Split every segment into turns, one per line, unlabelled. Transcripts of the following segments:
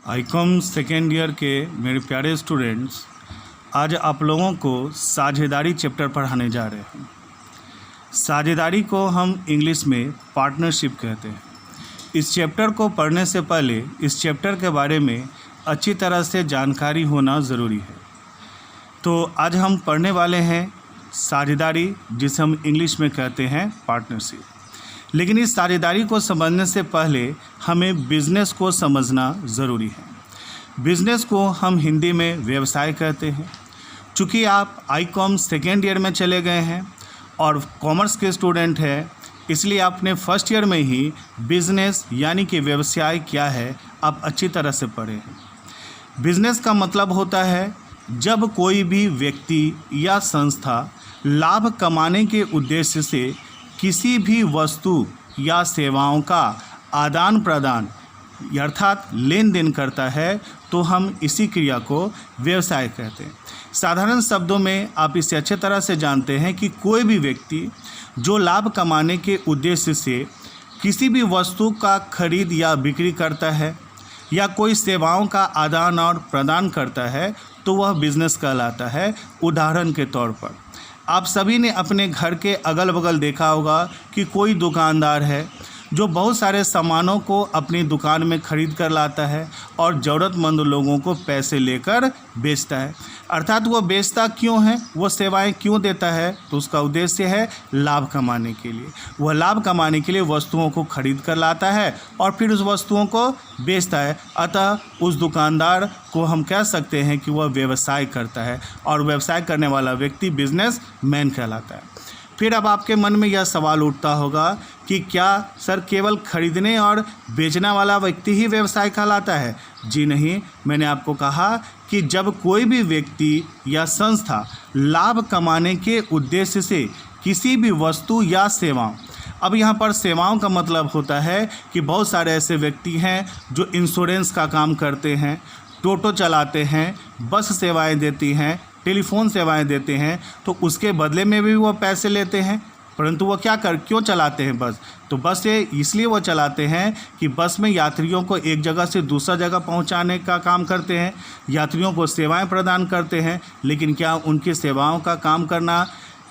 Icom second year के मेरे प्यारे स्टूडेंट्स, आज आप लोगों को साझेदारी चैप्टर पढ़ाने जा रहे हैं। साझेदारी को हम इंग्लिश में पार्टनरशिप कहते हैं। इस चैप्टर को पढ़ने से पहले इस चैप्टर के बारे में अच्छी तरह से जानकारी होना ज़रूरी है। तो आज हम पढ़ने वाले हैं साझेदारी, जिसे हम इंग्लिश में कहते हैं पार्टनरशिप। लेकिन इस साझेदारी को समझने से पहले हमें बिज़नेस को समझना ज़रूरी है। बिज़नेस को हम हिंदी में व्यवसाय कहते हैं। चूँकि आप आईकॉम सेकेंड ईयर में चले गए हैं और कॉमर्स के स्टूडेंट हैं, इसलिए आपने फर्स्ट ईयर में ही बिज़नेस यानी कि व्यवसाय क्या है आप अच्छी तरह से पढ़े हैं। बिज़नेस का मतलब होता है जब कोई भी व्यक्ति या संस्था लाभ कमाने के उद्देश्य से किसी भी वस्तु या सेवाओं का आदान प्रदान अर्थात लेन देन करता है, तो हम इसी क्रिया को व्यवसाय कहते हैं। साधारण शब्दों में आप इसे अच्छे तरह से जानते हैं कि कोई भी व्यक्ति जो लाभ कमाने के उद्देश्य से किसी भी वस्तु का खरीद या बिक्री करता है या कोई सेवाओं का आदान और प्रदान करता है, तो वह बिज़नेस कहलाता है। उदाहरण के तौर पर आप सभी ने अपने घर के अगल बगल देखा होगा कि कोई दुकानदार है जो बहुत सारे सामानों को अपनी दुकान में खरीद कर लाता है और ज़रूरतमंद लोगों को पैसे लेकर बेचता है। अर्थात वो बेचता क्यों है, वो सेवाएं क्यों देता है, तो उसका उद्देश्य है लाभ कमाने के लिए। वह लाभ कमाने के लिए वस्तुओं को खरीद कर लाता है और फिर उस वस्तुओं को बेचता है। अतः उस दुकानदार को हम कह सकते हैं कि वह व्यवसाय करता है और व्यवसाय करने वाला व्यक्ति बिजनेस मैन कहलाता है। फिर अब आपके मन में यह सवाल उठता होगा कि क्या सर केवल खरीदने और बेचने वाला व्यक्ति ही व्यवसाय कहलाता है? जी नहीं, मैंने आपको कहा कि जब कोई भी व्यक्ति या संस्था लाभ कमाने के उद्देश्य से किसी भी वस्तु या सेवाओं, अब यहाँ पर सेवाओं का मतलब होता है कि बहुत सारे ऐसे व्यक्ति हैं जो इंश्योरेंस का काम करते हैं, टोटो चलाते हैं, बस सेवाएं देती हैं, टेलीफोन सेवाएं देते हैं, तो उसके बदले में भी वो पैसे लेते हैं। परंतु वो क्यों चलाते हैं बस? तो बस ये इसलिए वो चलाते हैं कि बस में यात्रियों को एक जगह से दूसरा जगह पहुंचाने का काम करते हैं, यात्रियों को सेवाएं प्रदान करते हैं। लेकिन क्या उनकी सेवाओं का काम करना,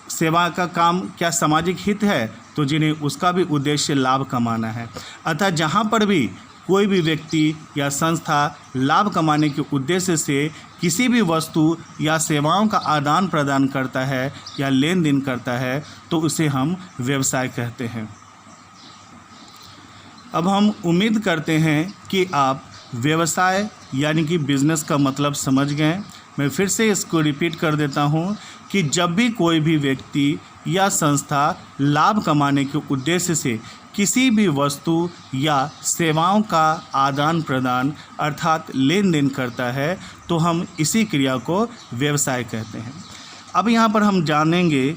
सेवा का काम क्या सामाजिक हित है? तो जिन्हें उसका भी उद्देश्य लाभ कमाना है। अतः जहाँ पर भी कोई भी व्यक्ति या संस्था लाभ कमाने के उद्देश्य से किसी भी वस्तु या सेवाओं का आदान प्रदान करता है या लेन देन करता है, तो उसे हम व्यवसाय कहते हैं। अब हम उम्मीद करते हैं कि आप व्यवसाय यानी कि बिज़नेस का मतलब समझ गए। मैं फिर से इसको रिपीट कर देता हूँ कि जब भी कोई भी व्यक्ति या संस्था लाभ कमाने के उद्देश्य से किसी भी वस्तु या सेवाओं का आदान प्रदान अर्थात लेन देन करता है, तो हम इसी क्रिया को व्यवसाय कहते हैं। अब यहाँ पर हम जानेंगे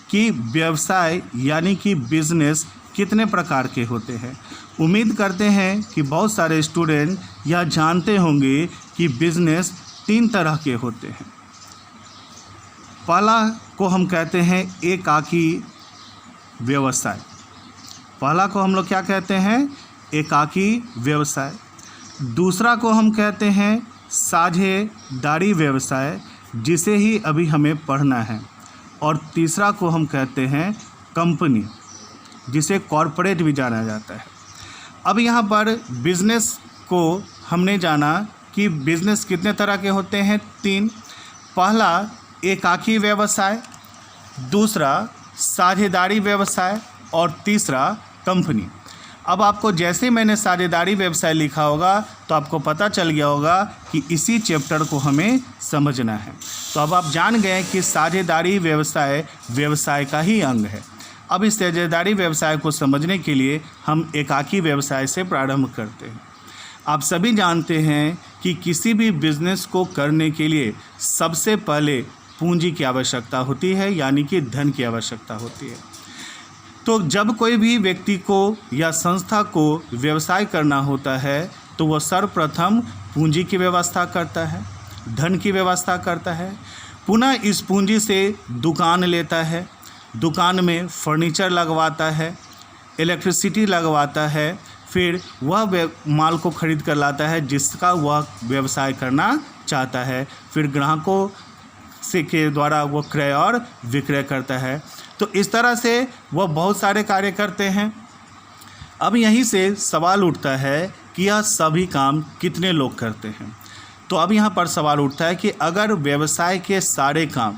कि व्यवसाय यानी कि बिजनेस कितने प्रकार के होते हैं। उम्मीद करते हैं कि बहुत सारे स्टूडेंट यह जानते होंगे कि बिजनेस 3 तरह के होते हैं। पहला को हम कहते हैं एकाकी व्यवसाय। पहला को हम लोग क्या कहते हैं? एकाकी व्यवसाय। दूसरा को हम कहते हैं साझेदारी व्यवसाय, जिसे ही अभी हमें पढ़ना है। और तीसरा को हम कहते हैं कंपनी, जिसे कॉरपोरेट भी जाना जाता है। अब यहाँ पर बिज़नेस को हमने जाना कि बिज़नेस कितने तरह के होते हैं? 3। पहला एकाकी व्यवसाय, दूसरा साझेदारी व्यवसाय और तीसरा कंपनी। अब आपको जैसे ही मैंने साझेदारी व्यवसाय लिखा होगा तो आपको पता चल गया होगा कि इसी चैप्टर को हमें समझना है। तो अब आप जान गए कि साझेदारी व्यवसाय व्यवसाय का ही अंग है। अब इस साझेदारी व्यवसाय को समझने के लिए हम एकाकी व्यवसाय से प्रारंभ करते हैं। आप सभी जानते हैं कि किसी भी बिजनेस को करने के लिए सबसे पहले पूंजी की आवश्यकता होती है, यानी कि धन की आवश्यकता होती है। तो जब कोई भी व्यक्ति को या संस्था को व्यवसाय करना होता है, तो वह सर्वप्रथम पूंजी की व्यवस्था करता है, धन की व्यवस्था करता है। पुनः इस पूंजी से दुकान लेता है, दुकान में फर्नीचर लगवाता है, इलेक्ट्रिसिटी लगवाता है, फिर वह माल को खरीद कर लाता है जिसका वह व्यवसाय करना चाहता है, फिर ग्राहकों से के द्वारा वो क्रय और विक्रय करता है। तो इस तरह से वह बहुत सारे कार्य करते हैं। अब यहीं से सवाल उठता है कि यह सभी काम कितने लोग करते हैं। तो अब यहाँ पर सवाल उठता है कि अगर व्यवसाय के सारे काम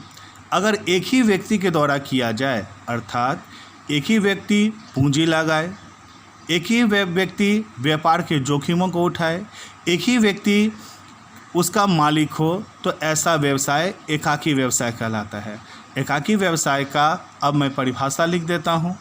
अगर एक ही व्यक्ति के द्वारा किया जाए, अर्थात एक ही व्यक्ति पूंजी लगाए, एक ही व्यक्ति व्यापार के जोखिमों को उठाए, एक ही व्यक्ति उसका मालिक हो, तो ऐसा व्यवसाय एकाकी व्यवसाय कहलाता है। एकाकी व्यवसाय का अब मैं परिभाषा लिख देता हूँ।